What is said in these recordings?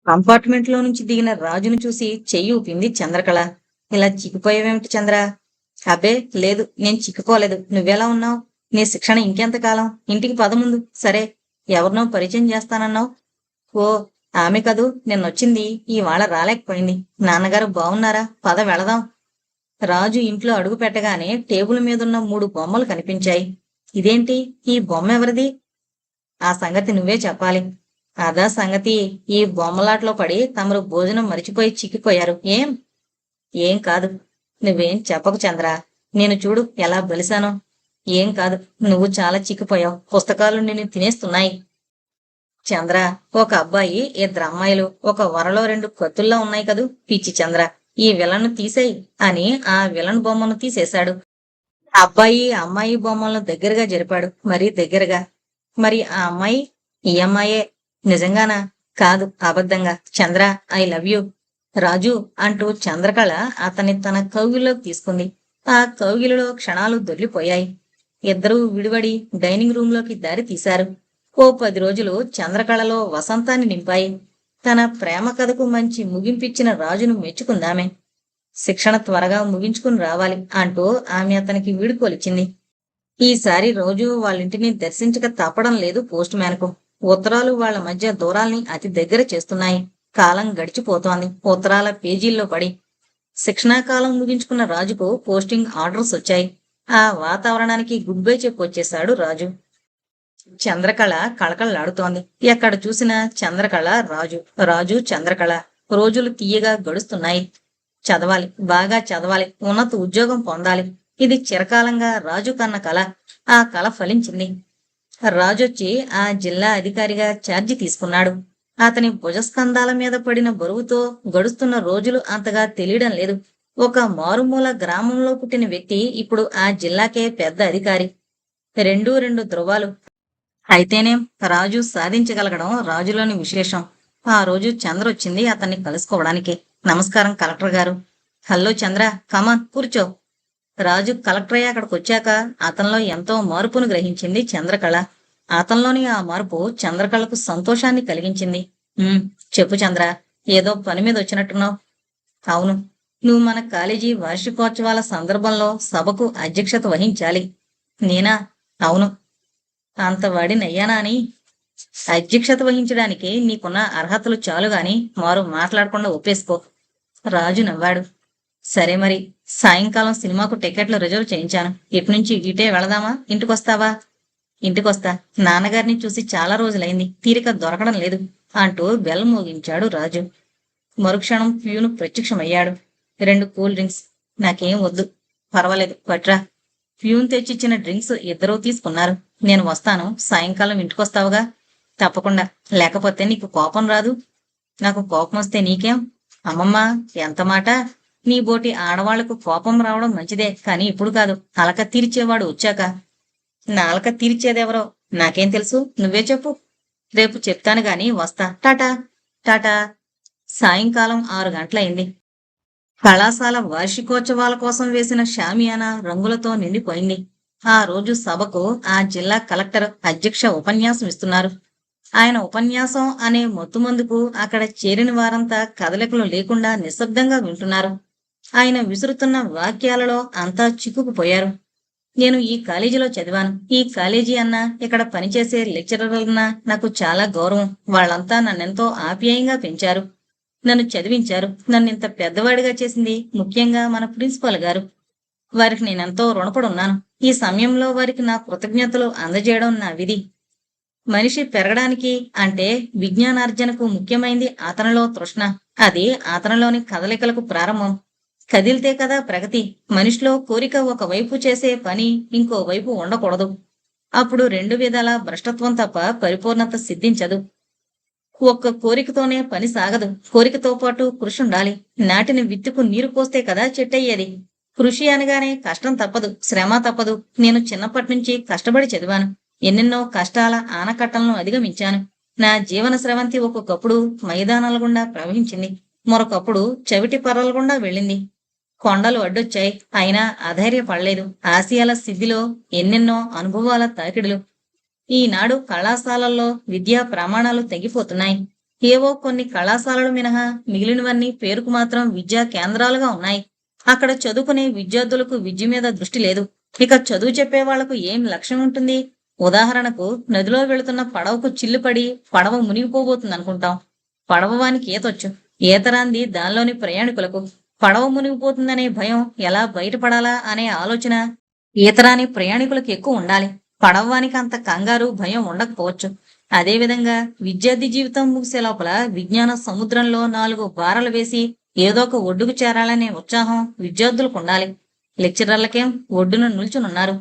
Compartment లో నుంచి దిగిన రాజును చూసి చెయ్యి ఊపింది చంద్రకళ. ఇలా చిక్కిపోయావేమిటి చంద్ర? అబ్బే లేదు, నేను చిక్కుకోలేదు. నువ్వెలా ఉన్నావు? నీ శిక్షణ ఇంకెంతకాలం? ఇంటికి పద ముందు. సరే, ఎవరినో పరిచయం చేస్తానన్నావు. ఓ, ఆమె కదూ నిన్నొచ్చింది. ఇవాళ రాలేకపోయింది. నాన్నగారు బావున్నారా? పద వెళదాం. రాజు ఇంట్లో అడుగు పెట్టగానే టేబుల్ మీదున్న 3 బొమ్మలు కనిపించాయి. ఇదేంటి? ఈ బొమ్మ ఎవరిది? ఆ సంగతి నువ్వే చెప్పాలి. అదా సంగతి. ఈ బొమ్మలాట్లో పడి తమరు భోజనం మరిచిపోయి చిక్కిపోయారు. ఏం కాదు. నువ్వేం చెప్పకు చంద్ర. నేను చూడు ఎలా బలిశానో. ఏం కాదు, నువ్వు చాలా చిక్కిపోయావు. పుస్తకాలు నిన్ను తినేస్తున్నాయి. చంద్ర, ఒక అబ్బాయి, 2 అమ్మాయిలు, ఒక వరలో 2 కత్తుల్లా ఉన్నాయి కదూ. పిచ్చి చంద్ర, ఈ విలను తీసేయ్ అని ఆ విలన్ బొమ్మను తీసేశాడు. అబ్బాయి అమ్మాయి బొమ్మలను దగ్గరగా జరిపాడు. మరీ దగ్గరగా. మరి ఆ అమ్మాయి? ఈ అమ్మాయే. నిజంగానా? కాదు, అబద్ధంగా. చంద్ర, ఐ లవ్ యూ. రాజు అంటూ చంద్రకళ అతన్ని తన కౌగిలిలోకి తీసుకుంది. ఆ కౌగిలిలో క్షణాలు దొర్లిపోయాయి. ఇద్దరూ విడివడి డైనింగ్ రూమ్ లోకి దారి తీశారు. ఓ 10 రోజులు చంద్రకళలో వసంతాన్ని నింపాయి. తన ప్రేమ కథకు మంచి ముగింపిచ్చిన రాజును మెచ్చుకుందామె. శిక్షణ త్వరగా ముగించుకుని రావాలి అంటూ ఆమె అతనికి వీడుకోలిచ్చింది. ఈసారి రోజు వాళ్ళింటిని దర్శించక తప్పడం లేదు పోస్ట్ మ్యాన్కు. ఉత్తరాలు వాళ్ల మధ్య దూరాల్ని అతి దగ్గర చేస్తున్నాయి. కాలం గడిచిపోతోంది ఉత్తరాల పేజీల్లో పడి. శిక్షణాకాలం ముగించుకున్న రాజుకు పోస్టింగ్ ఆర్డర్స్ వచ్చాయి. ఆ వాతావరణానికి గుడ్ బై చెప్పొచ్చేశాడు రాజు. చంద్రకళ కళకళలాడుతోంది. ఎక్కడ చూసినా చంద్రకళ, రాజు, రాజు, చంద్రకళ. రోజులు తీయగా గడుస్తున్నాయి. చదవాలి, బాగా చదవాలి, ఉన్నత ఉద్యోగం పొందాలి. ఇది చిరకాలంగా రాజు కన్న కల. ఆ కల ఫలించింది. రాజొచ్చి ఆ జిల్లా అధికారిగా ఛార్జీ తీసుకున్నాడు. అతని భుజస్కంధాల మీద పడిన బరువుతో గడుస్తున్న రోజులు అంతగా తెలియడం లేదు. ఒక మారుమూల గ్రామంలో పుట్టిన వ్యక్తి ఇప్పుడు ఆ జిల్లాకే పెద్ద అధికారి. రెండు ధృవాలు. అయితేనేం, రాజు సాధించగలగడం రాజులోని విశేషం. ఆ రోజు చంద్ర వచ్చింది అతన్ని కలుసుకోవడానికి. నమస్కారం కలెక్టర్ గారు. హలో చంద్ర, కమాన్ కూర్చో. రాజు కలెక్టర్ అయ్యి అక్కడికి వచ్చాక అతనిలో ఎంతో మార్పును గ్రహించింది చంద్రకళ. అతనిలోని ఆ మార్పు చంద్రకళకు సంతోషాన్ని కలిగించింది. చెప్పు చంద్ర, ఏదో పని మీద వచ్చినట్టున్నావు. అవును, నువ్వు మన కాలేజీ వార్షికోత్సవాల సందర్భంలో సభకు అధ్యక్షత వహించాలి. నేనా? అవును. అంత వాడినయ్యానా అని? అధ్యక్షత వహించడానికి నీకున్న అర్హతలు చాలుగాని మారు మాట్లాడకుండా ఒప్పేసుకో. రాజు నవ్వాడు. సరే మరి, సాయంకాలం సినిమాకు టికెట్లు రిజర్వ్ చేయించాను. ఇటునుంచి ఇటే వెళదామా? ఇంటికొస్తావా? ఇంటికొస్తా. నాన్నగారిని చూసి చాలా రోజులైంది, తీరిక దొరకడం లేదు అంటూ బెల్ మోగించాడు రాజు. మరుక్షణం ప్యూను ప్రత్యక్షమయ్యాడు. 2 కూల్ డ్రింక్స్. నాకేం వద్దు. పర్వాలేదు, పట్రా. ప్యూన్ తెచ్చిచ్చిన డ్రింక్స్ ఇద్దరూ తీసుకున్నారు. నేను వస్తాను, సాయంకాలం ఇంటికొస్తావుగా? తప్పకుండా. లేకపోతే నీకు కోపం రాదు? నాకు కోపం వస్తే నీకేం? అమ్మమ్మ, ఎంత మాట! నీ బోటి ఆడవాళ్లకు కోపం రావడం మంచిదే, కాని ఇప్పుడు కాదు. అలక తీర్చేవాడు వచ్చాక. నా అలక తీర్చేదెవరో నాకేం తెలుసు? నువ్వే చెప్పు. రేపు చెప్తాను గాని వస్తా. టాటా. టాటా. సాయంకాలం 6 గంటలైంది. కళాశాల వార్షికోత్సవాల కోసం వేసిన షామియానా రంగులతో నిండిపోయింది. ఆ రోజు సభకు ఆ జిల్లా కలెక్టర్ అధ్యక్ష ఉపన్యాసం ఇస్తున్నారు. ఆయన ఉపన్యాసం అనే మొత్తుమందుకు అక్కడ చేరిన వారంతా కదలికలు లేకుండా నిశ్శబ్దంగా వింటున్నారు. ఆయన విసురుతున్న వాక్యాలలో అంతా చిక్కుకుపోయారు. నేను ఈ కాలేజీలో చదివాను. ఈ కాలేజీ అన్నా, ఇక్కడ పనిచేసే లెక్చరర్లన్నా నాకు చాలా గౌరవం. వాళ్ళంతా నన్నెంతో ఆప్యాయంగా పెంచారు. నన్ను చదివించారు. నన్నింత పెద్దవాడిగా చేసింది ముఖ్యంగా మన ప్రిన్సిపాల్ గారు. వారికి నేనెంతో రుణపడున్నాను. ఈ సమయంలో వారికి నా కృతజ్ఞతలు అందజేయడం నా విధి. మనిషి పెరగడానికి అంటే విజ్ఞానార్జనకు ముఖ్యమైంది అతనిలో తృష్ణ. అది అతనిలోని కదలికలకు ప్రారంభం. కదిలితే కదా ప్రగతి. మనిషిలో కోరిక ఒకవైపు చేసే పని ఇంకోవైపు ఉండకూడదు. అప్పుడు 2 విధాల భ్రష్టత్వం తప్ప పరిపూర్ణత సిద్ధించదు. ఒక్క కోరికతోనే పని సాగదు. కోరికతో పాటు కృషి ఉండాలి. నాటిన విత్తుకు నీరు పోస్తే కదా చెట్టయ్యేది. కృషి అనగానే కష్టం తప్పదు, శ్రమ తప్పదు. నేను చిన్నప్పటి నుంచి కష్టపడి చదివాను. ఎన్నెన్నో కష్టాల ఆనకట్టలను అధిగమించాను. నా జీవన స్రవంతి ఒక్కొక్కప్పుడు మైదానాల గుండా ప్రవహించింది, మరొకప్పుడు చవిటి పర్రల గుండా వెళ్ళింది. కొండలు అడ్డొచ్చాయి, అయినా అధైర్యపడలేదు. ఆశయాల సిద్ధిలో ఎన్నెన్నో అనుభవాల తాకిడులు. ఈనాడు కళాశాలల్లో విద్యా ప్రమాణాలు తగ్గిపోతున్నాయి. ఏవో కొన్ని కళాశాలలు మినహా మిగిలినవన్నీ పేరుకు మాత్రం విద్యా కేంద్రాలుగా ఉన్నాయి. అక్కడ చదువుకునే విద్యార్థులకు విద్య మీద దృష్టి లేదు. ఇక చదువు చెప్పే వాళ్లకు ఏం లక్ష్యం ఉంటుంది? ఉదాహరణకు నదిలో వెళుతున్న పడవకు చిల్లుపడి పడవ మునిగిపోబోతుంది అనుకుంటాం. పడవ వానికి ఈతొచ్చు. ఈతరాంది దానిలోని ప్రయాణికులకు. పడవ మునిగిపోతుందనే భయం, ఎలా బయటపడాలా అనే ఆలోచన ఈతరాని ప్రయాణికులకు ఎక్కువ ఉండాలి. పడవవానికి అంత కంగారు, భయం ఉండకపోవచ్చు. అదేవిధంగా విద్యార్థి జీవితం ముగిసే లోపల విజ్ఞాన సముద్రంలో 4 బారలు వేసి ఏదో ఒక ఒడ్డుకు చేరాలనే ఉత్సాహం విద్యార్థులకు ఉండాలి. లెక్చరర్లకేం ఒడ్డున నిల్చునున్నారు.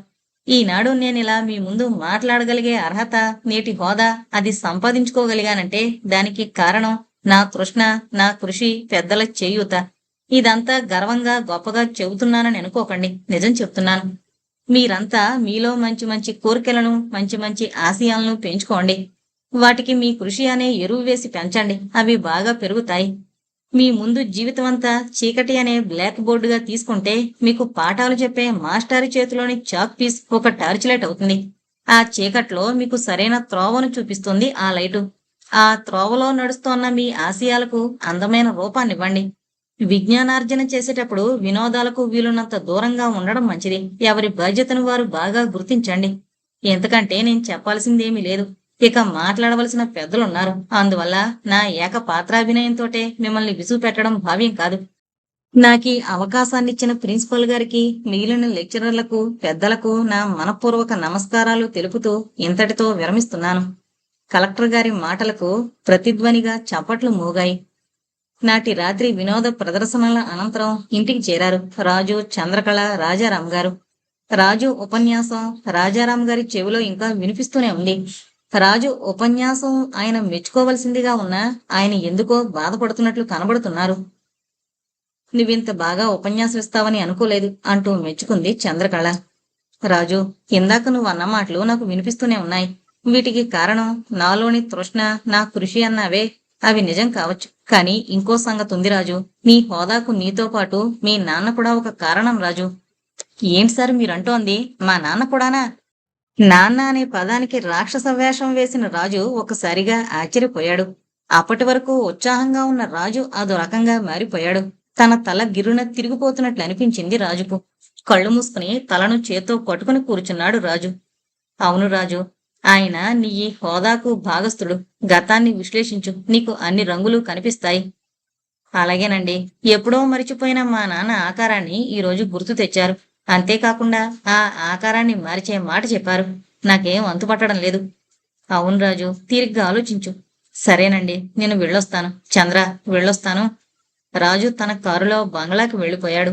ఈనాడు నేనిలా మీ ముందు మాట్లాడగలిగే అర్హత, నేటి హోదా అది సంపాదించుకోగలిగానంటే దానికి కారణం నా తృష్ణ, నా కృషి, పెద్దల చేయూత. ఇదంతా గర్వంగా గొప్పగా చెబుతున్నానని అనుకోకండి, నిజం చెప్తున్నాను. మీరంతా మీలో మంచి మంచి కోరికలను, మంచి మంచి ఆశయాలను పెంచుకోండి. వాటికి మీ కృషి అనే ఎరువు వేసి పెంచండి. అవి బాగా పెరుగుతాయి. మీ ముందు జీవితమంతా చీకటి అనే బ్లాక్ బోర్డుగా తీసుకుంటే మీకు పాఠాలు చెప్పే మాస్టారి చేతిలోని చాక్ పీస్ ఒక టార్చ్ లైట్ అవుతుంది. ఆ చీకట్లో మీకు సరైన త్రోవను చూపిస్తుంది ఆ లైటు. ఆ త్రోవలో నడుస్తోన్న మీ ఆశయాలకు అందమైన రూపాన్నివ్వండి. విజ్ఞానార్జన చేసేటప్పుడు వినోదాలకు వీలున్నంత దూరంగా ఉండడం మంచిది. ఎవరి బాధ్యతను వారు బాగా గుర్తించండి. ఎందుకంటే నేను చెప్పాల్సిందేమీ లేదు. ఇక మాట్లాడవలసిన పెద్దలున్నారు. అందువల్ల నా ఏక పాత్రాభినయంతోటే మిమ్మల్ని విసుగు పెట్టడం భావ్యం కాదు. నాకీ అవకాశాన్నిచ్చిన ప్రిన్సిపల్ గారికి, మిగిలిన లెక్చరర్లకు, పెద్దలకు నా మనఃపూర్వక నమస్కారాలు తెలుపుతూ ఇంతటితో విరమిస్తున్నాను. కలెక్టర్ గారి మాటలకు ప్రతిధ్వనిగా చప్పట్లు మోగాయి. నాటి రాత్రి వినోద ప్రదర్శనల అనంతరం ఇంటికి చేరారు రాజు, చంద్రకళ, రాజారాం గారు. రాజు ఉపన్యాసం రాజారాం గారి చెవిలో ఇంకా వినిపిస్తూనే ఉంది. రాజు ఉపన్యాసం ఆయన మెచ్చుకోవలసిందిగా ఉన్నా ఆయన ఎందుకో బాధపడుతున్నట్లు కనబడుతున్నారు. నువ్వింత బాగా ఉపన్యాసం ఇస్తావని అనుకోలేదు అంటూ మెచ్చుకుంది చంద్రకళ. రాజు, ఇందాక నువ్వు అన్న మాటలు నాకు వినిపిస్తూనే ఉన్నాయి. వీటికి కారణం నాలోని తృష్ణ, నా కృషి అన్నావే, అవి నిజం కావచ్చు. కానీ ఇంకో సంగతి ఉంది రాజు. నీ హోదాకు నీతో పాటు మీ నాన్న కూడా ఒక కారణం రాజు. ఏంటి సార్ మీరంటోంది? మా నాన్న కూడానా? నాన్న అనే పదానికి రాక్షస వేషం వేసిన రాజు ఒకసారిగా ఆశ్చర్యపోయాడు. అప్పటి వరకు ఉత్సాహంగా ఉన్న రాజు అదో రకంగా మారిపోయాడు. తన తల గిర్రున తిరిగిపోతున్నట్లు అనిపించింది రాజుకు. కళ్ళు మూసుకుని తలను చేత్తో పట్టుకుని కూర్చున్నాడు రాజు. అవును రాజు, ఆయన నీ ఈ హోదాకు భాగస్థుడు. గతాన్ని విశ్లేషించు, నీకు అన్ని రంగులు కనిపిస్తాయి. అలాగేనండి. ఎప్పుడో మరిచిపోయిన మా నాన్న ఆకారాన్ని ఈరోజు గుర్తు తెచ్చారు. అంతేకాకుండా ఆ ఆకారాన్ని మార్చే మాట చెప్పారు. నాకేం అంతుపట్టడం లేదు. అవును రాజు, తీరిగ్గా ఆలోచించు. సరేనండి, నేను వెళ్ళొస్తాను. చంద్ర, వెళ్ళొస్తాను. రాజు తన కారులో బంగ్లాకి వెళ్ళిపోయాడు.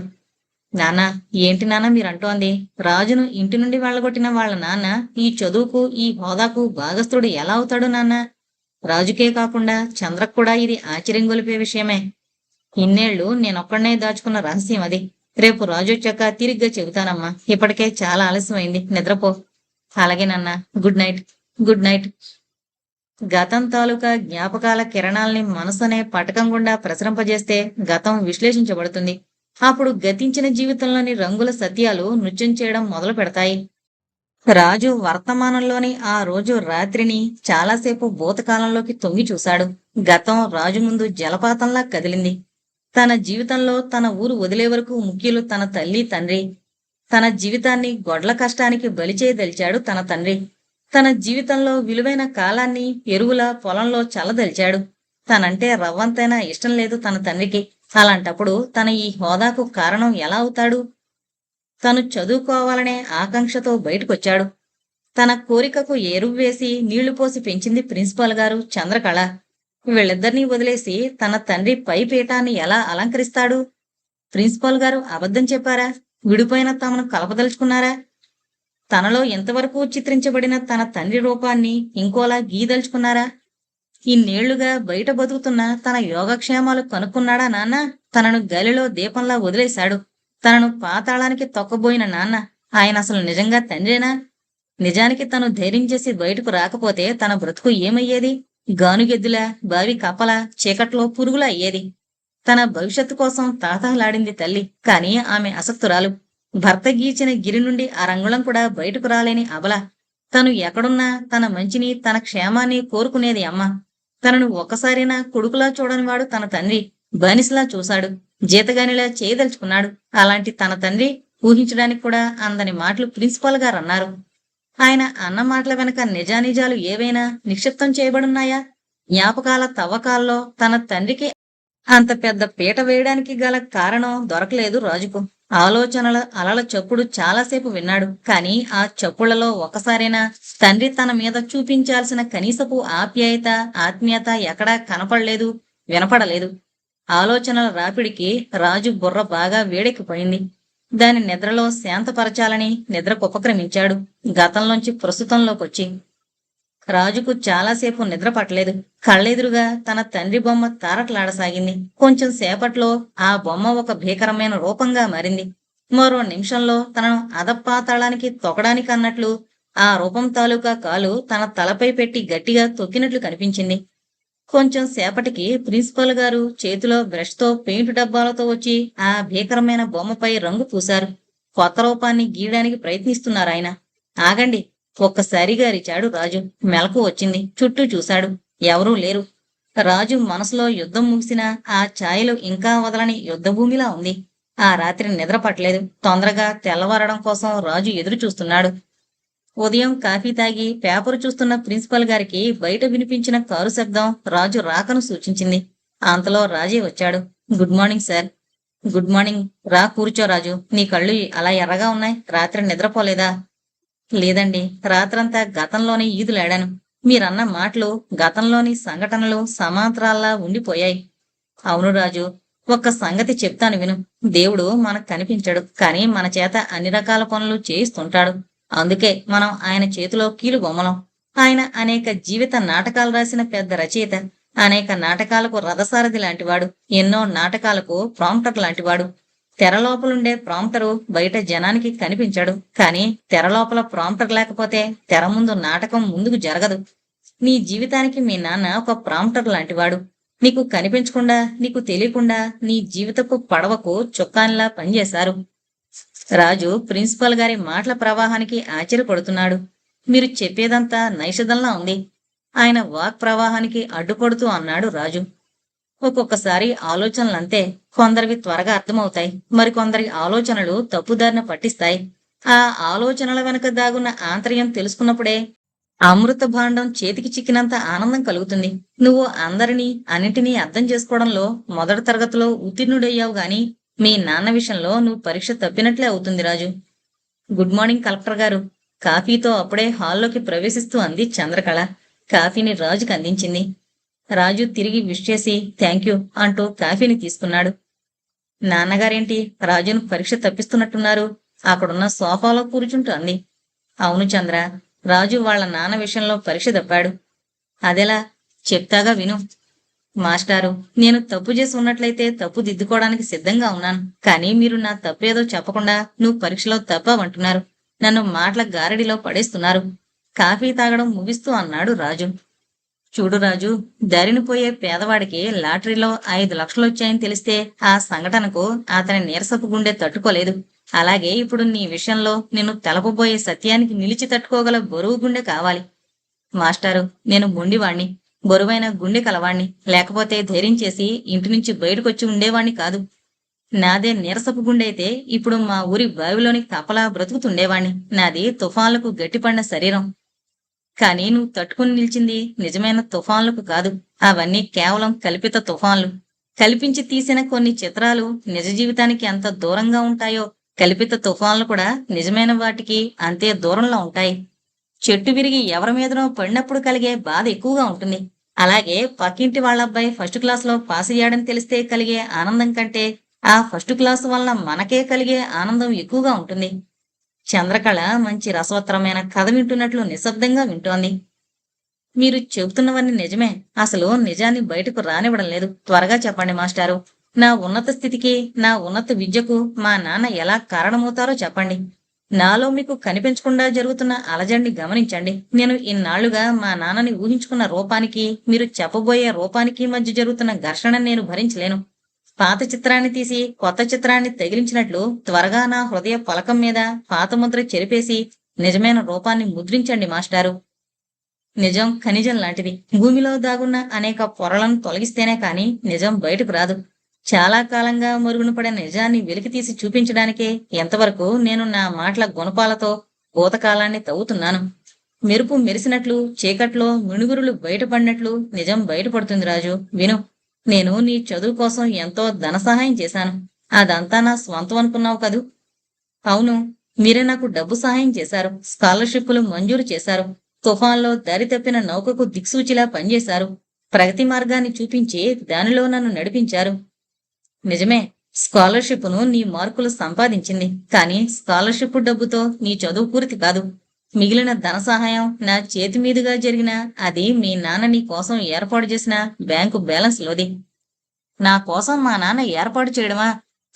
నాన్న, ఏంటి నాన్న మీరంటోంది? రాజును ఇంటి నుండి వెళ్ళగొట్టిన వాళ్ళ నాన్న ఈ చదువుకు, ఈ హోదాకు భాగస్థుడు ఎలా అవుతాడు నాన్న? రాజుకే కాకుండా చంద్రకు కూడా ఇది ఆశ్చర్యం గొలిపే విషయమే. ఇన్నేళ్లు నేనొక్కడనే దాచుకున్న రహస్యం అది. రేపు రాజు వచ్చాక తిరిగ్గా చెబుతానమ్మా. ఇప్పటికే చాలా ఆలస్యమైంది, నిద్రపో. అలాగే నాన్న. Good night. Good night. గతం తాలూకా జ్ఞాపకాల కిరణాల్ని మనసనే పటకం గుండా ప్రసరింపజేస్తే గతం విశ్లేషించబడుతుంది. అప్పుడు గతించిన జీవితంలోని రంగుల సత్యాలు నృత్యం చేయడం మొదలు పెడతాయి. రాజు వర్తమానంలోని ఆ రోజు రాత్రిని చాలాసేపు భూతకాలంలోకి తొంగి చూశాడు. గతం రాజు ముందు జలపాతంలా కదిలింది. తన జీవితంలో తన ఊరు వదిలే వరకు ముఖ్యులు తన తల్లి, తండ్రి. తన జీవితాన్ని గొడ్ల కష్టానికి బలిచేయదలిచాడు తన తండ్రి. తన జీవితంలో విలువైన కాలాన్ని ఎరువుల పొలంలో చల్లదలిచాడు. తనంటే రవ్వంతైనా ఇష్టం లేదు తన తండ్రికి. అలాంటప్పుడు తన ఈ హోదాకు కారణం ఎలా అవుతాడు? తను చదువుకోవాలనే ఆకాంక్షతో బయటకొచ్చాడు. తన కోరికకు ఎరువు వేసి నీళ్లు పోసి పెంచింది ప్రిన్సిపాల్ గారు, చంద్రకళ. వీళ్ళిద్దరినీ వదిలేసి తన తండ్రి పై పీఠాన్ని ఎలా అలంకరిస్తాడు? ప్రిన్సిపాల్ గారు అబద్ధం చెప్పారా? విడిపోయిన తమను కలపదలుచుకున్నారా? తనలో ఎంతవరకు చిత్రించబడిన తన తండ్రి రూపాన్ని ఇంకోలా గీదలుచుకున్నారా? ఇన్నేళ్లుగా బయట బతుకుతున్న తన యోగక్షేమాలు కనుక్కున్నాడా నాన్న? తనను గాలిలో దీపంలా వదిలేశాడు. తనను పాతాళానికి తొక్కబోయిన నాన్న ఆయన అసలు నిజంగా తండ్రేనా? నిజానికి తను ధైర్యం చేసి బయటకు రాకపోతే తన బ్రతుకు ఏమయ్యేది? గానుగెద్దులా, బావి కప్పలా, చీకట్లో పురుగులా అయ్యేది. తన భవిష్యత్తు కోసం తాతహలాడింది తల్లి. కాని ఆమె అసక్తురాలు. భర్త గీచిన గిరి నుండి అరంగుళం కూడా బయటకు రాలేని అబల. తను ఎక్కడున్నా తన మంచిని, తన క్షేమాన్ని కోరుకునేది అమ్మ. తనను ఒక్కసారైనా కొడుకులా చూడని వాడు తన తండ్రి బానిసలా చూశాడు. జీతగానిలా చేయదలుచుకున్నాడు. అలాంటి తన తండ్రి ఊహించడానికి కూడా అందని మాటలు ప్రిన్సిపాల్ గారు అన్నారు. ఆయన అన్న మాటల వెనక నిజానిజాలు ఏవైనా నిక్షిప్తం చేయబడున్నాయా? జ్ఞాపకాల తవ్వకాల్లో తన తండ్రికి అంత పెద్ద పీట వేయడానికి గల కారణం దొరకలేదు రాజుకు. ఆలోచనల అలల చప్పుడు చాలాసేపు విన్నాడు. కాని ఆ చప్పుళ్లలో ఒకసారైనా తండ్రి తన మీద చూపించాల్సిన కనీసపు ఆప్యాయత, ఆత్మీయత ఎక్కడా కనపడలేదు, వినపడలేదు. ఆలోచనల రాపిడికి రాజు బుర్ర బాగా వేడెక్కిపోయింది. దాని నిద్రలో శాంతపరచాలని నిద్రకు ఉపక్రమించాడు, గతంలోంచి ప్రస్తుతంలోకొచ్చి. రాజుకు చాలాసేపు నిద్ర పట్టలేదు. కళ్ళెదురుగా తన తండ్రి బొమ్మ తారట్లాడసాగింది. కొంచెం సేపట్లో ఆ బొమ్మ ఒక భీకరమైన రూపంగా మారింది. మరో నిమిషంలో తనను అధపాతాళానికి తొక్కడానికి అన్నట్లు ఆ రూపం తాలూకా కాలు తన తలపై పెట్టి గట్టిగా తొక్కినట్లు కనిపించింది. కొంచెం సేపటికి ప్రిన్సిపల్ గారు చేతిలో బ్రష్తో పెయింట్ డబ్బాలతో వచ్చి ఆ భీకరమైన బొమ్మపై రంగు పూశారు. కొత్త రూపాన్ని గీయడానికి ప్రయత్నిస్తున్నారాయన. ఆగండి! ఒక్కసారిగా అరిచాడు రాజు. మెలకు వచ్చింది. చుట్టూ చూశాడు. ఎవరూ లేరు. రాజు మనసులో యుద్ధం ముగిసినా ఆ ఛాయలు ఇంకా వదలని యుద్ధభూమిలా ఉంది. ఆ రాత్రి నిద్ర పట్టలేదు. తొందరగా తెల్లవారడం కోసం రాజు ఎదురు చూస్తున్నాడు. ఉదయం కాఫీ తాగి పేపరు చూస్తున్న ప్రిన్సిపల్ గారికి బయట వినిపించిన కారు శబ్దం రాజు రాకను సూచించింది. అంతలో రాజే వచ్చాడు. Good morning sir. Good morning. రా కూర్చో రాజు. నీ కళ్ళు అలా ఎర్రగా ఉన్నాయి. రాత్రి నిద్రపోలేదా? లేదండి, రాత్రంతా గతంలోనే ఈదులాడాను. మీరన్న మాటలు, గతంలోని సంఘటనలు సమాంతరాల్లా ఉండిపోయాయి. అవును రాజు, ఒక్క సంగతి చెప్తాను విను. దేవుడు మనకు కనిపించడు, కానీ మన చేత అన్ని రకాల పనులు చేయిస్తుంటాడు. అందుకే మనం ఆయన చేతిలో కీలు బొమ్మలం. ఆయన అనేక జీవిత నాటకాలు రాసిన పెద్ద రచయిత. అనేక నాటకాలకు రథసారథి లాంటివాడు. ఎన్నో నాటకాలకు ప్రాంప్టర్ లాంటివాడు. తెరలోపలుండే ప్రాంప్టరు బయట జనానికి కనిపించడు. కానీ తెరలోపల ప్రాంప్టర్ లేకపోతే తెర ముందు నాటకం ముందుకు జరగదు. నీ జీవితానికి మీ నాన్న ఒక ప్రాంప్టర్ లాంటివాడు. నీకు కనిపించకుండా, నీకు తెలియకుండా నీ జీవితపు పడవకు చుక్కానిలా పనిచేశారు. రాజు ప్రిన్సిపల్ గారి మాటల ప్రవాహానికి ఆశ్చర్యపడుతున్నాడు. మీరు చెప్పేదంతా నైషధంలా ఉంది. ఆయన వాక్ ప్రవాహానికి అడ్డుపడుతూ అన్నాడు రాజు. ఒక్కొక్కసారి ఆలోచనలంతే. కొందరివి త్వరగా అర్థమవుతాయి, మరికొందరి ఆలోచనలు తప్పుదారిన పట్టిస్తాయి. ఆ ఆలోచనల వెనక దాగున్న ఆంతర్యం తెలుసుకున్నప్పుడే అమృత భాండం చేతికి చిక్కినంత ఆనందం కలుగుతుంది. నువ్వు అందరినీ, అన్నిటినీ అర్థం చేసుకోవడంలో మొదటి తరగతిలో ఉత్తీర్ణుడయ్యావు గాని మీ నాన్న విషయంలో నువ్వు పరీక్ష తప్పినట్లే అవుతుంది రాజు. గుడ్ మార్నింగ్ కలెక్టర్ గారు. కాఫీతో అప్పుడే హాల్లోకి ప్రవేశిస్తూ అంది చంద్రకళ. కాఫీని రాజుకి అందించింది. రాజు తిరిగి విష్ చేసి థ్యాంక్యూ అంటూ కాఫీని తీసుకున్నాడు. నాన్నగారేంటి రాజును పరీక్ష తప్పిస్తున్నట్టున్నారు? అక్కడున్న సోఫాలో కూర్చుంటూ అంది. అవును చంద్ర, రాజు వాళ్ళ నాన్న విషయంలో పరీక్ష తప్పాడు. అదెలా? చెప్తాగా విను. మాస్టారు, నేను తప్పు చేసి ఉన్నట్లయితే తప్పు దిద్దుకోవడానికి సిద్ధంగా ఉన్నాను. కానీ మీరు నా తప్పేదో చెప్పకుండా నువ్వు పరీక్షలో తప్పావంటున్నారు. నన్ను మాటల గారడిలో పడేస్తున్నారు. కాఫీ తాగడం ముగిస్తూ అన్నాడు రాజు. చూడు రాజు, దారిని పోయే పేదవాడికి లాటరీలో 5 లక్షలొచ్చాయని తెలిస్తే ఆ సంఘటనకు అతని నీరసపు గుండె తట్టుకోలేదు. అలాగే ఇప్పుడు నీ విషయంలో నిన్ను తెలపబోయే సత్యానికి నిలిచి తట్టుకోగల బరువు గుండె కావాలి. మాస్టారు, నేను మొండివాణ్ణి, బరువైన గుండె కలవాణ్ణి. లేకపోతే ధైర్యం చేసి ఇంటి నుంచి బయటకొచ్చి ఉండేవాణ్ణి కాదు. నాదే నీరసపు గుండె అయితే ఇప్పుడు మా ఊరి బావిలోని కప్పలా బ్రతుకుతుండేవాణ్ణి. నాది తుఫాన్లకు గట్టిపడిన శరీరం. కానీ నువ్వు తట్టుకుని నిలిచింది నిజమైన తుఫాన్లకు కాదు. అవన్నీ కేవలం కల్పిత తుఫాన్లు. కల్పించి తీసిన కొన్ని చిత్రాలు నిజ జీవితానికి ఎంత దూరంగా ఉంటాయో కల్పిత తుఫాన్లు కూడా నిజమైన వాటికి అంతే దూరంలో ఉంటాయి. చెట్టు విరిగి ఎవరి మీదనో పడినప్పుడు కలిగే బాధ ఎక్కువగా ఉంటుంది. అలాగే పక్కింటి వాళ్ళబ్బాయి ఫస్ట్ క్లాస్లో పాస్ అయ్యాడని తెలిస్తే కలిగే ఆనందం కంటే ఆ ఫస్ట్ క్లాసు వలన మనకే కలిగే ఆనందం ఎక్కువగా ఉంటుంది. చంద్రకళ మంచి రసవత్తరమైన కథ వింటున్నట్లు నిశ్శబ్దంగా వింటోంది. మీరు చెబుతున్నవన్నీ నిజమే. అసలు నిజాన్ని బయటకు రానివ్వడం లేదు. త్వరగా చెప్పండి మాస్టారు. నా ఉన్నత స్థితికి, నా ఉన్నత విద్యకు మా నాన్న ఎలా కారణమవుతారో చెప్పండి. నాలో మీకు కనిపించకుండా జరుగుతున్న అలజడిని గమనించండి. నేను ఇన్నాళ్లుగా మా నాన్నని ఊహించుకున్న రూపానికి, మీరు చెప్పబోయే రూపానికి మధ్య జరుగుతున్న ఘర్షణ నేను భరించలేను. పాత చిత్రాన్ని తీసి కొత్త చిత్రాన్ని తగిలించినట్లు త్వరగా నా హృదయ పలకం మీద పాత ముద్ర చెరిపేసి నిజమైన రూపాన్ని ముద్రించండి మాస్టారు. నిజం ఖనిజం లాంటిది. భూమిలో దాగున్న అనేక పొరలను తొలగిస్తేనే కాని నిజం బయటకు రాదు. చాలా కాలంగా మరుగున పడిన నిజాన్ని వెలికితీసి చూపించడానికే ఎంతవరకు నేను నా మాటల గుణపాలతో భూతకాలాన్ని తవ్వుతున్నాను. మెరుపు మెరిసినట్లు చీకట్లో మిణుగురులు బయటపడినట్లు నిజం బయటపడుతుంది రాజు. విను. నేను నీ చదువు కోసం ఎంతో ధన సహాయం చేశాను. అదంతా నా స్వంతం అనుకున్నావు కదూ? అవును. మీరే నాకు డబ్బు సహాయం చేశారు. స్కాలర్షిప్లు మంజూరు చేశారు. తుఫాన్లో దారి తప్పిన నౌకకు దిక్సూచిలా పనిచేశారు. ప్రగతి మార్గాన్ని చూపించి దానిలో నన్ను నడిపించారు. నిజమే. స్కాలర్షిప్ను నీ మార్కులు సంపాదించింది. కానీ స్కాలర్షిప్ డబ్బుతో నీ చదువు పూర్తి కాదు. మిగిలిన ధన సహాయం నా చేతి మీదుగా జరిగిన అది మీ నాన్న నీ కోసం ఏర్పాటు చేసిన బ్యాంకు బ్యాలెన్స్ లోది. నా కోసం మా నాన్న ఏర్పాటు చేయడమా?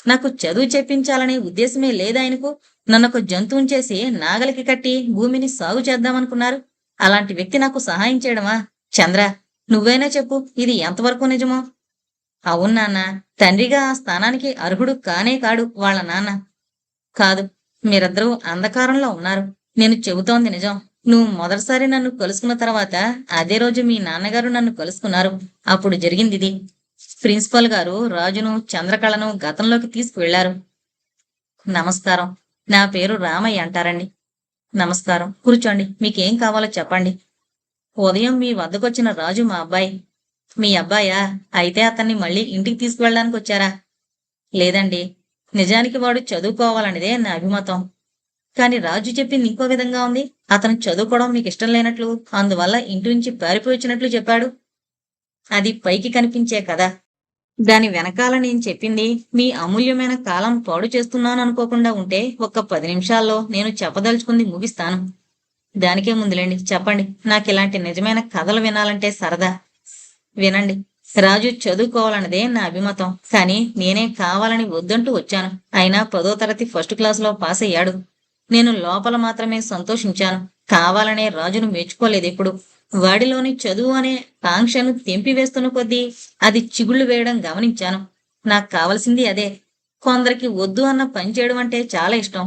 నాకు చదువు చెప్పించాలనే ఉద్దేశమే లేదాయనకు? నన్నొక జంతువుని చేసి నాగలికి కట్టి భూమిని సాగు చేద్దామనుకున్నారు. అలాంటి వ్యక్తి నాకు సహాయం చేయడమా? చంద్ర, నువ్వైనా చెప్పు, ఇది ఎంతవరకు నిజమో? అవును నాన్న. తండ్రిగా ఆ స్థానానికి అర్హుడు కానే కాడు వాళ్ళ నాన్న. కాదు, మీరిద్దరూ అంధకారంలో ఉన్నారు. నేను చెబుతోంది నిజం. నువ్వు మొదటిసారి నన్ను కలుసుకున్న తర్వాత అదే రోజు మీ నాన్నగారు నన్ను కలుసుకున్నారు. అప్పుడు జరిగిందిది. ప్రిన్సిపల్ గారు రాజును చంద్రకళను గతంలోకి తీసుకువెళ్లారు. నమస్కారం. నా పేరు రామయ్య అంటారండి. నమస్కారం. కూర్చోండి. మీకేం కావాలో చెప్పండి. ఉదయం మీ వద్దకొచ్చిన రాజు మా అబ్బాయి. మీ అబ్బాయా? అయితే అతన్ని మళ్ళీ ఇంటికి తీసుకువెళ్ళడానికి వచ్చారా? లేదండి. నిజానికి వాడు చదువుకోవాలనేదే నా అభిమతం. కాని రాజు చెప్పింది ఇంకో విధంగా ఉంది. అతను చదువుకోవడం మీకు ఇష్టం లేనట్లు, అందువల్ల ఇంటి నుంచి పారిపోయి వచ్చినట్లు చెప్పాడు. అది పైకి కనిపించే కదా. దాని వెనకాల నేను చెప్పింది మీ అమూల్యమైన కాలం పాడు చేస్తున్నాను అనుకోకుండా ఉంటే ఒక్క 10 నిమిషాల్లో నేను చెప్పదలుచుకుంది ముగిస్తాను. దానికే ముందులేండి, చెప్పండి. నాకిలాంటి నిజమైన కథలు వినాలంటే సరదా. వినండి. రాజు చదువుకోవాలన్నదే నా అభిమతం. కానీ నేనే కావాలని వద్దంటూ వచ్చాను. అయినా 10వ తరగతి ఫస్ట్ క్లాసులో పాస్ అయ్యాడు. నేను లోపల మాత్రమే సంతోషించాను. కావాలనే రాజును మెచ్చుకోలేదు ఎప్పుడు. వాడిలోని చదువు అనే కాంక్షను తెంపివేస్తున్న కొద్దీ అది చిగుళ్ళు వేయడం గమనించాను. నాకు కావలసింది అదే. కొందరికి వద్దు అన్న పని చేయడం అంటే చాలా ఇష్టం.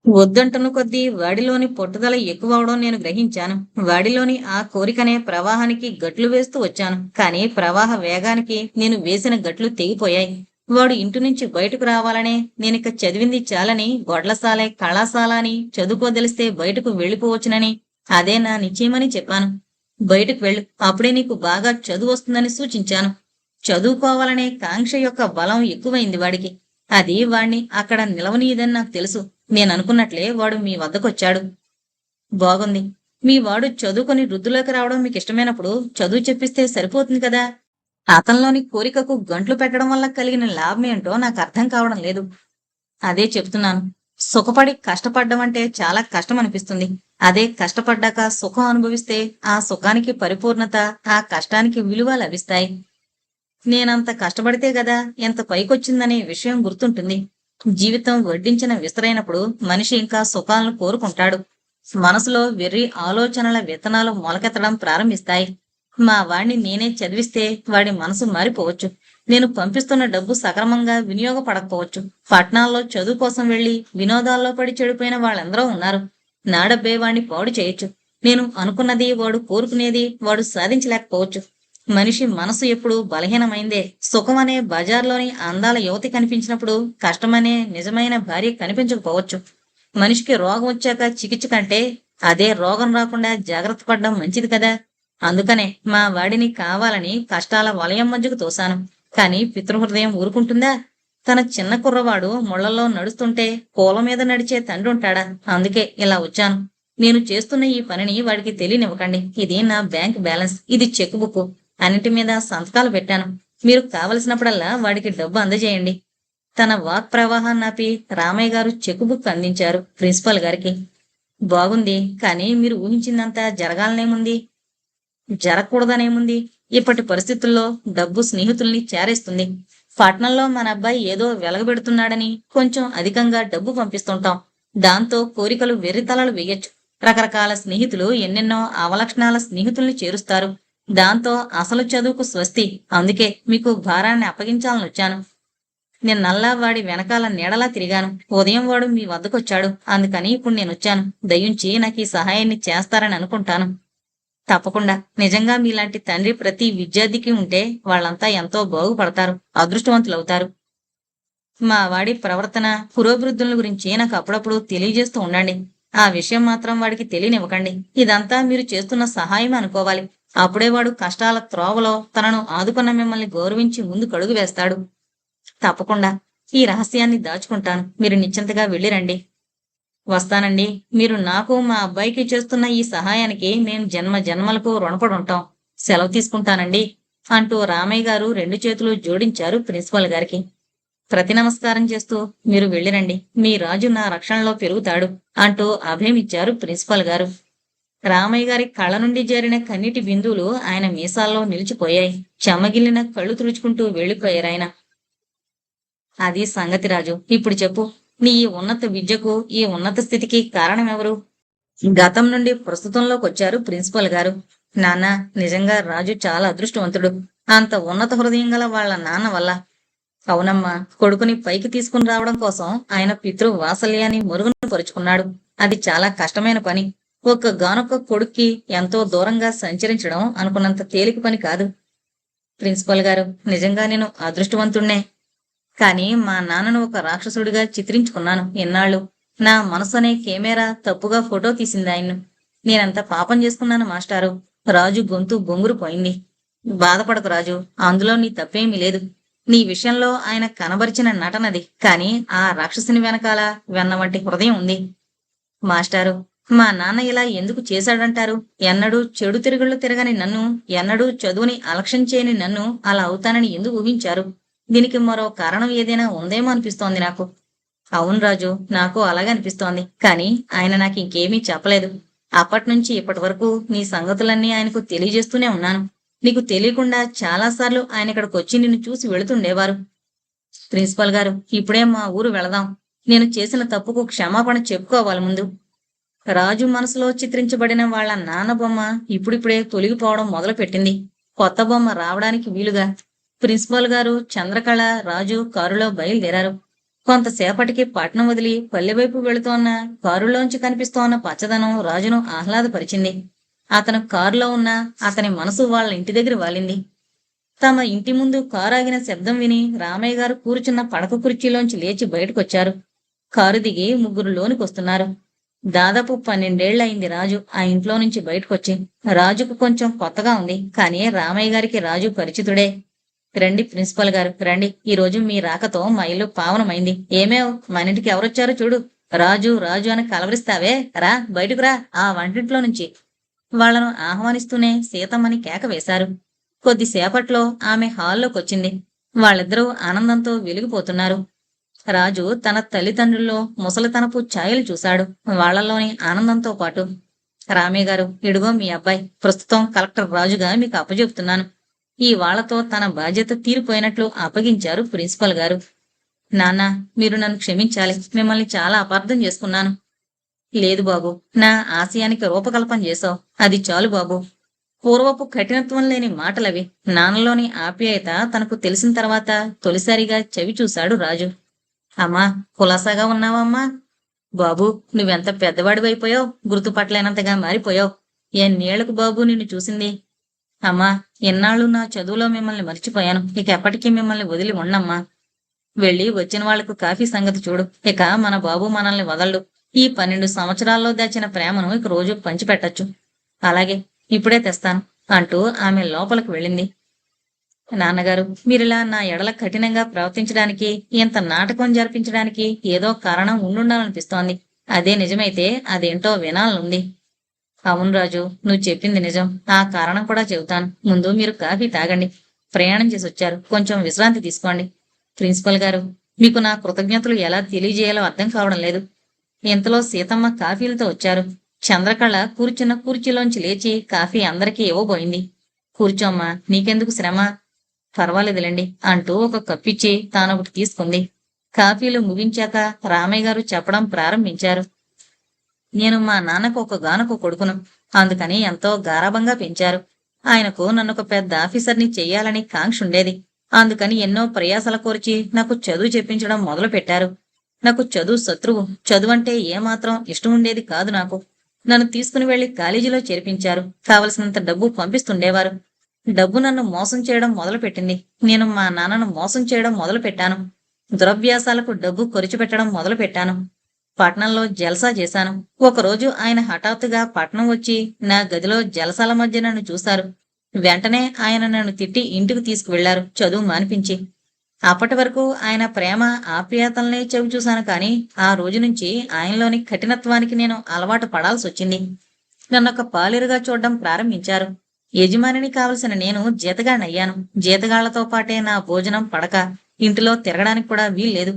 వద్దంటున్న కొద్దీ వాడిలోని పట్టుదల ఎక్కువ అవడం నేను గ్రహించాను. వాడిలోని ఆ కోరికనే ప్రవాహానికి గట్లు వేస్తూ వచ్చాను. కానీ ప్రవాహ వేగానికి నేను వేసిన గట్లు తెగిపోయాయి. వాడు ఇంటి నుంచి బయటకు రావాలనే, నేనిక చదివింది చాలని, గొడ్లసాలే కళాశాల అని, చదువుకోదలిస్తే బయటకు వెళ్ళిపోవచ్చునని, అదే నా నిశ్చయమని చెప్పాను. బయటకు వెళ్ళు, అప్పుడే నీకు బాగా చదువు వస్తుందని సూచించాను. చదువుకోవాలనే కాంక్ష యొక్క బలం ఎక్కువైంది వాడికి. అది వాణ్ణి అక్కడ నిలవనీయదని నాకు తెలుసు. నేననుకున్నట్లే వాడు మీ వద్దకొచ్చాడు. బాగుంది. మీ వాడు చదువుకొని వృద్ధిలోకి రావడం మీకు ఇష్టమైనప్పుడు చదువు చెప్పిస్తే సరిపోతుంది కదా. అతనిలోని కోరికకు గంట్లు పెట్టడం వల్ల కలిగిన లాభమేంటో నాకు అర్థం కావడం లేదు. అదే చెప్తున్నాను. సుఖపడి కష్టపడ్డం అంటే చాలా కష్టం అనిపిస్తుంది. అదే కష్టపడ్డాక సుఖం అనుభవిస్తే ఆ సుఖానికి పరిపూర్ణత, ఆ కష్టానికి విలువ లభిస్తాయి. నేనంత కష్టపడితే గదా ఎంత పైకొచ్చిందనే విషయం గుర్తుంటుంది. జీవితం వడ్డించిన విస్తరైనప్పుడు మనిషి ఇంకా సుఖాలను కోరుకుంటాడు. మనసులో వెర్రి ఆలోచనల విత్తనాలు మొలకెత్తడం ప్రారంభిస్తాయి. మా వాణ్ణి నేనే చదివిస్తే వాడి మనసు మారిపోవచ్చు. నేను పంపిస్తున్న డబ్బు సక్రమంగా వినియోగపడకపోవచ్చు. పట్నాల్లో చదువు కోసం వెళ్లి వినోదాల్లో పడి చెడిపోయిన వాళ్ళెందరో ఉన్నారు. నా డబ్బే వాణ్ణి పాడు చేయొచ్చు. నేను అనుకున్నది వాడు కోరుకునేది వాడు సాధించలేకపోవచ్చు. మనిషి మనసు ఎప్పుడు బలహీనమైందే. సుఖమనే బజార్లోని అందాల యువతి కనిపించినప్పుడు కష్టమనే నిజమైన భార్య కనిపించకపోవచ్చు. మనిషికి రోగం వచ్చాక చికిత్స కంటే అదే రోగం రాకుండా జాగ్రత్త పడడం మంచిది కదా. అందుకనే మా వాడిని కావాలని కష్టాల వలయం మధ్యకు తోశాను. కాని పితృహృదయం ఊరుకుంటుందా? తన చిన్న కుర్రవాడు ముళ్లలో నడుస్తుంటే పూల మీద నడిచే తండ్రి ఉంటాడా? అందుకే ఇలా వచ్చాను. నేను చేస్తున్న ఈ పనిని వాడికి తెలియనివ్వకండి. ఇది నా బ్యాంక్ బ్యాలెన్స్. ఇది చెక్ బుక్. అన్నిటి మీద సంతకాలు పెట్టాను. మీరు కావలసినప్పుడల్లా వాడికి డబ్బు అందజేయండి. తన వాక్ ప్రవాహాన్ని ఆపి రామయ్య గారు చెక్ బుక్ అందించారు ప్రిన్సిపల్ గారికి. బాగుంది. కానీ మీరు ఊహించిందంతా జరగాలనేముంది? జరగకూడదనేముంది? ఇప్పటి పరిస్థితుల్లో డబ్బు స్నేహితుల్ని చేరేస్తుంది. పట్నంలో మన అబ్బాయి ఏదో వెలగబెడుతున్నాడని కొంచెం అధికంగా డబ్బు పంపిస్తుంటాం. దాంతో కోరికలు వెర్రితలలు వేయొచ్చు. రకరకాల స్నేహితులు ఎన్నెన్నో అవలక్షణాల స్నేహితుల్ని చేరుస్తారు. దాంతో అసలు చదువుకు స్వస్తి. అందుకే మీకు భారాన్ని అప్పగించాలని వచ్చాను. నిన్నల్లా వాడి వెనకాల నీడలా తిరిగాను. ఉదయం వాడు మీ వద్దకొచ్చాడు. అందుకని ఇప్పుడు నేనొచ్చాను. దయించి నాకు ఈ సహాయాన్ని చేస్తారని అనుకుంటాను. తప్పకుండా. నిజంగా మీలాంటి తండ్రి ప్రతి విద్యార్థికి ఉంటే వాళ్ళంతా ఎంతో బాగుపడతారు, అదృష్టవంతులవుతారు. మా వాడి ప్రవర్తన, పురోభివృద్ధుల గురించి నాకు అప్పుడప్పుడు తెలియజేస్తూ ఉండండి. ఆ విషయం మాత్రం వాడికి తెలియనివ్వకండి. ఇదంతా మీరు చేస్తున్న సహాయం అనుకోవాలి. అప్పుడే వాడు కష్టాల త్రోవలో తనను ఆదుకున్న మిమ్మల్ని గౌరవించి ముందుకడుగు వేస్తాడు. తప్పకుండా. ఈ రహస్యాన్ని దాచుకుంటాను. మీరు నిశ్చింతగా వెళ్ళిరండి. వస్తానండి. మీరు నాకు మా అబ్బాయికి చేస్తున్న ఈ సహాయానికి మేము జన్మ జన్మలకు రుణపడి ఉంటాం. సెలవు తీసుకుంటానండి అంటూ రామయ్య గారు 2 చేతులు జోడించారు ప్రిన్సిపల్ గారికి. ప్రతి నమస్కారం చేస్తూ మీరు వెళ్ళిరండి. మీ రాజు నా రక్షణలో పెరుగుతాడు అంటూ అభయమిచ్చారు ప్రిన్సిపల్ గారు. రామయ్య గారి కళ్ళ నుండి జారిన కన్నీటి బిందువులు ఆయన మీసాల్లో నిలిచిపోయాయి. చెమ్మగిల్లిన కళ్ళు తుడుచుకుంటూ వెళ్ళిపోయారాయన. అది సంగతి రాజు. ఇప్పుడు చెప్పు, నీ ఈ ఉన్నత విద్యకు, ఈ ఉన్నత స్థితికి కారణమెవరు? గతం నుండి ప్రస్తుతంలోకి వచ్చారు ప్రిన్సిపల్ గారు. నాన్న, నిజంగా రాజు చాలా అదృష్టవంతుడు. అంత ఉన్నత హృదయం గల వాళ్ళ నాన్న వల్ల. అవునమ్మా, కొడుకుని పైకి తీసుకుని రావడం కోసం ఆయన పితృ వాత్సల్యాన్ని మురుగును పరుచుకున్నాడు. అది చాలా కష్టమైన పని. ఒక్కగానొక్క కొడుక్కి ఎంతో దూరంగా సంచరించడం అనుకున్నంత తేలిక పని కాదు. ప్రిన్సిపల్ గారు, నిజంగా నేను అదృష్టవంతుణ్ణే. కానీ మా నాన్నను ఒక రాక్షసుడిగా చిత్రించుకున్నాను ఎన్నాళ్ళు. నా మనసు అనే కెమెరా తప్పుగా ఫోటో తీసింది ఆయన్ను. నేనంత పాపం చేసుకున్నాను మాస్టారు. రాజు గొంతు బొంగురు పోయింది. బాధపడకు రాజు, అందులో నీ తప్పేమీ లేదు. నీ విషయంలో ఆయన కనబరిచిన నటనది. కాని ఆ రాక్షసుని వెనకాల వెన్న వంటి హృదయం ఉంది. మాస్టారు, మా నాన్న ఇలా ఎందుకు చేశాడంటారు? ఎన్నడూ చెడు తిరుగుళ్ళు తిరగని నన్ను, ఎన్నడూ చదువుని అలక్ష్యం చేయని నన్ను అలా అవుతానని ఎందుకు ఊహించారు? దీనికి మరో కారణం ఏదైనా ఉందేమో అనిపిస్తోంది నాకు. అవును రాజు, నాకు అలాగే అనిపిస్తోంది. కానీ ఆయన నాకు ఇంకేమీ చెప్పలేదు. అప్పట్నుంచి ఇప్పటి వరకు నీ సంగతులన్నీ ఆయనకు తెలియజేస్తూనే ఉన్నాను. నీకు తెలియకుండా చాలాసార్లు ఆయన ఇక్కడికి వచ్చి నిన్ను చూసి వెళుతుండేవారు. ప్రిన్సిపల్ గారు, ఇప్పుడే మా ఊరు వెళదాం. నేను చేసిన తప్పుకు క్షమాపణ చెప్పుకోవాలి ముందు. రాజు మనసులో చిత్రించబడిన వాళ్ళ నాన్న బొమ్మ ఇప్పుడిప్పుడే తొలగిపోవడం మొదలుపెట్టింది. కొత్త బొమ్మ రావడానికి వీలుగా ప్రిన్సిపాల్ గారు, చంద్రకళ, రాజు కారులో బయలుదేరారు. కొంతసేపటికి పట్నం వదిలి పల్లెవైపు వెళుతోన్న కారులోంచి కనిపిస్తోన్న పచ్చదనం రాజును ఆహ్లాదపరిచింది. అతను కారులో ఉన్న అతని మనసు వాళ్ళ ఇంటి దగ్గర వాలింది. తమ ఇంటి ముందు కారు ఆగిన శబ్దం విని రామయ్య గారు కూర్చున్న పడక కుర్చీలోంచి లేచి బయటకొచ్చారు. కారు దిగి ముగ్గురు లోనికొస్తున్నారు. దాదాపు 12 ఏళ్లయింది రాజు ఆ ఇంట్లో నుంచి బయటకొచ్చి. రాజుకు కొంచెం కొత్తగా ఉంది. కానీ రామయ్య గారికి రాజు పరిచితుడే. రండి ప్రిన్సిపల్ గారు, రండి. ఈ రోజు మీ రాకతో మా ఇల్లు పావనమైంది. ఏమేవ్, మన ఇంటికి ఎవరొచ్చారో చూడు. రాజు రాజు అని కలవరిస్తావే, రా బయటకు రా ఆ వంటింట్లో నుంచి. వాళ్లను ఆహ్వానిస్తూనే సీతమ్మని కేక వేశారు. కొద్దిసేపట్లో ఆమె హాల్లోకొచ్చింది. వాళ్ళిద్దరూ ఆనందంతో వెలిగిపోతున్నారు. రాజు తన తల్లిదండ్రుల్లో ముసలితనపు ఛాయలు చూశాడు. వాళ్లలోని ఆనందంతో పాటు. రామయ్య గారు, ఇడుగో మీ అబ్బాయి. ప్రస్తుతం కలెక్టర్ రాజుగా మీకు అప్పచెప్తున్నాను. ఈ వాళ్లతో తన బాధ్యత తీరిపోయినట్లు అప్పగించారు ప్రిన్సిపల్ గారు. నాన్న, మీరు నన్ను క్షమించాలి. మిమ్మల్ని చాలా అపార్థం చేసుకున్నాను. లేదు బాబు, నా ఆశయానికి రూపకల్పన చేశావు. అది చాలు బాబు. పూర్వపు కఠినత్వం లేని మాటలవి. నాన్నలోని ఆప్యాయత తనకు తెలిసిన తర్వాత తొలిసారిగా చెవి చూశాడు రాజు. అమ్మా, కులాసాగా ఉన్నావమ్మా? బాబు, నువ్వెంత పెద్దవాడివైపోయావు. గుర్తుపట్టలేనంతగా మారిపోయావు. ఎన్నేళ్లకు బాబు నిన్ను చూసింది? అమ్మా, ఎన్నాళ్ళు నా చదువులో మిమ్మల్ని మర్చిపోయాను. ఇక ఎప్పటికీ మిమ్మల్ని వదిలి ఉండమ్మా. వెళ్ళి వచ్చిన వాళ్లకు కాఫీ సంగతి చూడు. ఇక మన బాబు మనల్ని వదలడు. ఈ 12 సంవత్సరాల్లో దాచిన ప్రేమను ఇక రోజు పంచిపెట్టచ్చు. అలాగే, ఇప్పుడే తెస్తాను అంటూ ఆమె లోపలికి వెళ్ళింది. నాన్నగారు, మీరిలా నా ఎడల కఠినంగా ప్రవర్తించడానికి, ఇంత నాటకం జరిపించడానికి ఏదో కారణం ఉండుండాలనిపిస్తోంది. అదే నిజమైతే అదేంటో వినాలనుంది. అవును రాజు, నువ్వు చెప్పింది నిజం. ఆ కారణం కూడా చెబుతాను. ముందు మీరు కాఫీ తాగండి. ప్రయాణం చేసి వచ్చారు, కొంచెం విశ్రాంతి తీసుకోండి. ప్రిన్సిపల్ గారు, మీకు నా కృతజ్ఞతలు ఎలా తెలియజేయాలో అర్థం కావడం లేదు. ఇంతలో సీతమ్మ కాఫీలతో వచ్చారు. చంద్రకళ కూర్చున్న కుర్చీలోంచి లేచి కాఫీ అందరికీ ఇవ్వబోయింది. కూర్చోమ్మా, నీకెందుకు శ్రమ? పర్వాలేదులేండి అంటూ ఒక కప్పిచ్చి తానొకటి తీసుకుంది. కాఫీలు ముగించాక రామయ్య గారు చెప్పడం ప్రారంభించారు. నేను మా నాన్నకు ఒకగానొక కొడుకును. అందుకని ఎంతో గారాబంగా పెంచారు. ఆయనకు నన్నొక పెద్ద ఆఫీసర్ని చెయ్యాలని కాంక్ష ఉండేది. అందుకని ఎన్నో ప్రయాసల కోర్చి నాకు చదువు చెప్పించడం మొదలు పెట్టారు. నాకు చదువు శత్రువు. చదువంటే ఏమాత్రం ఇష్టం ఉండేది కాదు నాకు. నన్ను తీసుకుని వెళ్లి కాలేజీలో చేర్పించారు. కావలసినంత డబ్బు పంపిస్తుండేవారు. డబ్బు నన్ను మోసం చేయడం మొదలుపెట్టింది. నేను మా నాన్నను మోసం చేయడం మొదలుపెట్టాను. దురభ్యాసాలకు డబ్బు ఖర్చుపెట్టడం మొదలుపెట్టాను. పట్నంలో జల్సా చేశాను. ఒకరోజు ఆయన హఠాత్తుగా పట్నం వచ్చి నా గదిలో జలసాల మధ్య నన్ను చూశారు. వెంటనే ఆయన నన్ను తిట్టి ఇంటికి తీసుకువెళ్లారు, చదువు మానిపించి. అప్పటి వరకు ఆయన ప్రేమ ఆప్యాయతల్నే చెవి చూశాను, కానీ ఆ రోజు నుంచి ఆయనలోని కఠినత్వానికి నేను అలవాటు పడాల్సొచ్చింది. నన్నొక పాలేరుగా చూడడం ప్రారంభించారు. యజమానిని కావలసిన నేను జీతగాణ్ణయ్యాను. జీతగాళ్లతో పాటే నా భోజనం, పడక, ఇంటిలో తిరగడానికి కూడా వీల్లేదు.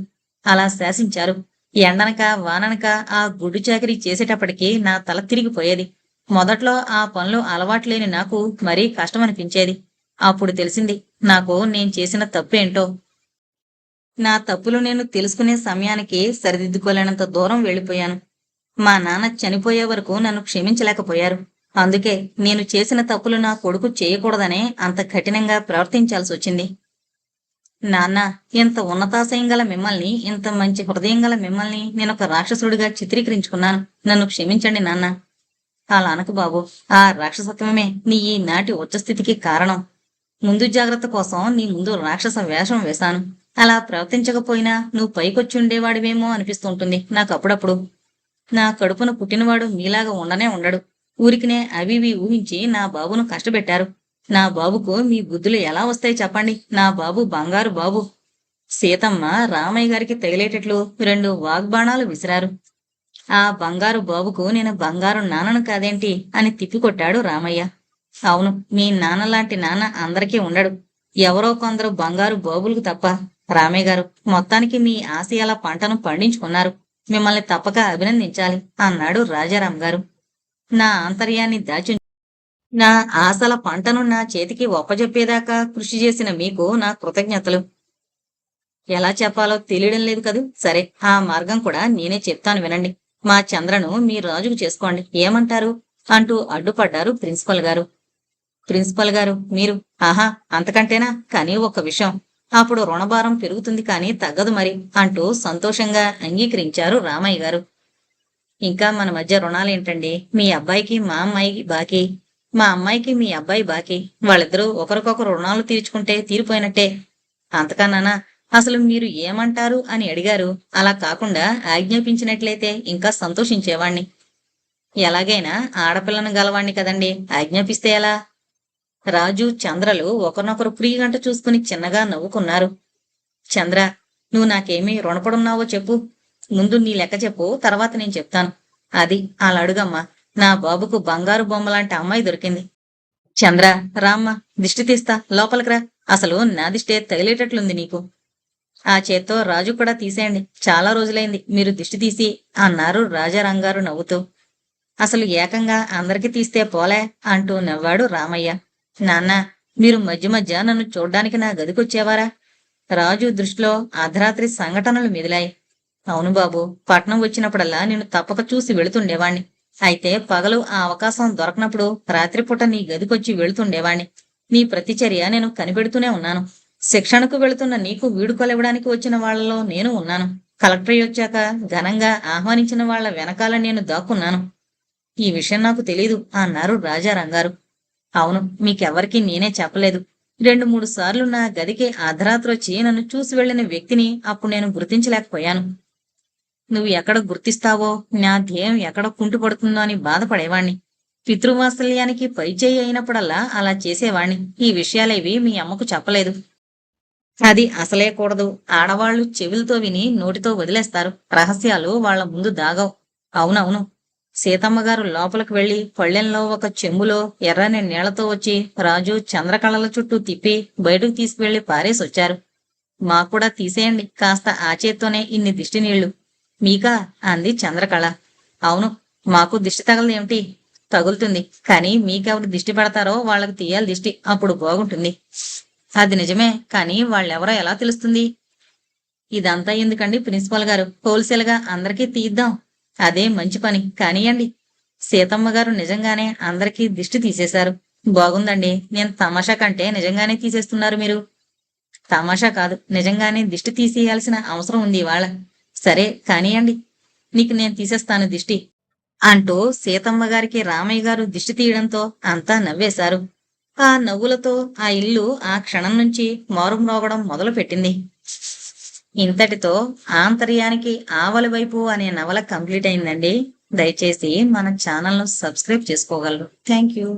అలా శాసించారు. ఎండనక వాననక ఆ గుడ్డు చాకిరీ చేసేటప్పటికీ నా తల తిరిగిపోయేది. మొదట్లో ఆ పనులు అలవాట్లేని నాకు మరీ కష్టమనిపించేది. అప్పుడు తెలిసింది నాకు నేను చేసిన తప్పేంటో. నా తప్పులు నేను తెలుసుకునే సమయానికి సరిదిద్దుకోలేనంత దూరం వెళ్ళిపోయాను. మా నాన్న చనిపోయే వరకు నన్ను క్షమించలేకపోయారు. అందుకే నేను చేసిన తప్పులు నా కొడుకు చేయకూడదనే అంత కఠినంగా ప్రవర్తించాల్సి వచ్చింది. నాన్న, ఇంత ఉన్నతాశయం గల మిమ్మల్ని, ఇంత మంచి హృదయం గల మిమ్మల్ని నేనొక రాక్షసుడిగా చిత్రీకరించుకున్నాను. నన్ను క్షమించండి నాన్న. అలా అనకు బాబు. ఆ రాక్షసత్వమే నీ ఈ నాటి ఉచ్చస్థితికి కారణం. ముందు జాగ్రత్త కోసం నీ ముందు రాక్షస వేషం వేశాను. అలా ప్రవర్తించకపోయినా నువ్వు పైకొచ్చి ఉండేవాడివేమో అనిపిస్తుంటుంది నాకు అప్పుడప్పుడు. నా కడుపున పుట్టినవాడు మీలాగా ఉండనే ఉండడు. ఊరికినే అవి ఇవి ఊహించి నా బాబును కష్టపెట్టారు. నా బాబుకు మీ బుద్ధులు ఎలా వస్తాయి చెప్పండి? నా బాబు బంగారు బాబు. సీతమ్మ రామయ్య గారికి తగిలేటట్లు 2 వాగ్బాణాలు విసిరారు. ఆ బంగారు బాబుకు నేను బంగారు నాన్నను కాదేంటి అని తిప్పికొట్టాడు రామయ్య. అవును, మీ నాన్నలాంటి నాన్న అందరికీ ఉండడు. ఎవరో కొందరు బంగారు బాబులకు తప్ప. రామయ్య గారు, మొత్తానికి మీ ఆశయాల పంటను పండించుకున్నారు. మిమ్మల్ని తప్పక అభినందించాలి అన్నాడు రాజారాం గారు. నా ఆంతర్యాన్ని దాచి నా ఆశల పంటను నా చేతికి ఒప్పజెప్పేదాకా కృషి చేసిన మీకు నా కృతజ్ఞతలు. ఎలా చెప్పాలో తెలియడం లేదు కదూ. సరే, ఆ మార్గం కూడా నేనే చెప్తాను వినండి. మా చంద్రను మీ రాజుకు చేసుకోండి, ఏమంటారు అంటూ అడ్డుపడ్డారు ప్రిన్సిపల్ గారు. ప్రిన్సిపల్ గారు, మీరు? ఆహా, అంతకంటేనా? కానీ ఒక్క విషయం. అప్పుడు రుణభారం పెరుగుతుంది కానీ తగ్గదు మరి అంటూ సంతోషంగా అంగీకరించారు రామయ్య గారు. ఇంకా మన మధ్య రుణాలేంటండి? మీ అబ్బాయికి మా అమ్మాయికి బాకీ, మా అమ్మాయికి మీ అబ్బాయి బాకీ. వాళ్ళిద్దరూ ఒకరికొకరు రుణాలు తీర్చుకుంటే తీరిపోయినట్టే. అంతకన్నానా? అసలు మీరు ఏమంటారు అని అడిగారు. అలా కాకుండా ఆజ్ఞాపించినట్లయితే ఇంకా సంతోషించేవాణ్ణి. ఎలాగైనా ఆడపిల్లను గలవాణ్ణి కదండి, ఆజ్ఞాపిస్తే ఎలా? రాజు, చంద్రలు ఒకరినొకరు ప్రియగంట చూసుకుని చిన్నగా నవ్వుకున్నారు. చంద్ర, నువ్వు నాకేమీ రుణపడున్నావో చెప్పు. ముందు నీ లెక్క చెప్పు, తర్వాత నేను చెప్తాను. అది అలా అడుగమ్మా. నా బాబుకు బంగారు బొమ్మలాంటి అమ్మాయి దొరికింది. చంద్ర, రామ్మ, దిష్టి తీస్తా, లోపలికి రా. అసలు నా దిష్టే తగిలేటట్లుంది నీకు. ఆ చేత్తో రాజు కూడా తీసేయండి. చాలా రోజులైంది మీరు దిష్టి తీసి అన్నారు రాజారాంగారు నవ్వుతూ. అసలు ఏకంగా అందరికి తీస్తే పోలే అంటూ నవ్వాడు రామయ్య. నాన్న, మీరు మధ్య మధ్య నన్ను చూడ్డానికి నా గదికొచ్చేవారా? రాజు దృష్టిలో అర్ధరాత్రి సంఘటనలు మెదిలాయి. అవును బాబు, పట్నం వచ్చినప్పుడల్లా నేను తప్పక చూసి వెళుతుండేవాణ్ణి. అయితే పగలు ఆ అవకాశం దొరకనప్పుడు రాత్రిపూట నీ గదికొచ్చి వెళుతుండేవాణ్ణి. నీ ప్రతిచర్య నేను కనిపెడుతూనే ఉన్నాను. శిక్షణకు వెళుతున్న నీకు వీడుకొలివ్వడానికి వచ్చిన వాళ్లలో నేను ఉన్నాను. కలెక్టర్ వచ్చాక ఘనంగా ఆహ్వానించిన వాళ్ల వెనకాల నేను దాక్కున్నాను. ఈ విషయం నాకు తెలీదు అన్నారు రాజారాంగారు. అవును, మీకెవ్వరికీ నేనే చెప్పలేదు. 2-3 సార్లు నా గదికి అర్ధరాత్రి వచ్చి నన్ను చూసి వెళ్లిన వ్యక్తిని అప్పుడు నేను గుర్తించలేకపోయాను. నువ్వు ఎక్కడ గుర్తిస్తావో, నా ధ్యేయం ఎక్కడ కుంటుపడుతుందో అని బాధపడేవాణ్ణి. పితృవాత్సల్యానికి పైచేయి అయినప్పుడల్లా అలా చేసేవాణ్ణి. ఈ విషయాలేవి మీ అమ్మకు చెప్పలేదు. అది అసలే కూడదు. ఆడవాళ్లు చెవులతో విని నోటితో వదిలేస్తారు. రహస్యాలు వాళ్ల ముందు దాగవు. అవునవును. సీతమ్మగారు లోపలికి వెళ్లి పళ్ళెంలో ఒక చెంబులో ఎర్రని నీళ్లతో వచ్చి రాజు చంద్రకళల చుట్టూ తిప్పి బయటకు తీసుకువెళ్లి పారేసొచ్చారు. మాకూడా తీసేయండి కాస్త, ఆ చేత్తోనే ఇన్ని దిష్టి నీళ్లు. మీకా? అంది చంద్రకళ. అవును, మాకు దిష్టి తగలదేమిటి? తగులుతుంది, కానీ మీకెవరు దిష్టి పెడతారో వాళ్లకు తీయాలి దిష్టి, అప్పుడు బాగుంటుంది. అది నిజమే, కానీ వాళ్ళెవరో ఎలా తెలుస్తుంది? ఇదంతా ఎందుకండి ప్రిన్సిపల్ గారు? హోల్సేల్ గా అందరికీ తీద్దాం. అదే మంచి పని, కానియండి. సీతమ్మ గారు నిజంగానే అందరికీ దిష్టి తీసేశారు. బాగుందండి. నేను తమాషా కంటే నిజంగానే తీసేస్తున్నారు మీరు. తమాషా కాదు, నిజంగానే దిష్టి తీసేయాల్సిన అవసరం ఉంది ఇవాళ. సరే కానియండి, నీకు నేను తీసేస్తాను దిష్టి. అంటూ సీతమ్మ గారికి రామయ్య గారు దిష్టి తీయడంతో అంతా నవ్వేశారు. ఆ నవ్వులతో ఆ ఇల్లు ఆ క్షణం నుంచి మారుమ్రోగడం మొదలుపెట్టింది. ఇంతటితో ఆంతర్యానికి ఆవలి వైపు అనే నవల కంప్లీట్ అయిందండి. దయచేసి మన ఛానల్ను సబ్స్క్రైబ్ చేసుకోగలరు. Thank you.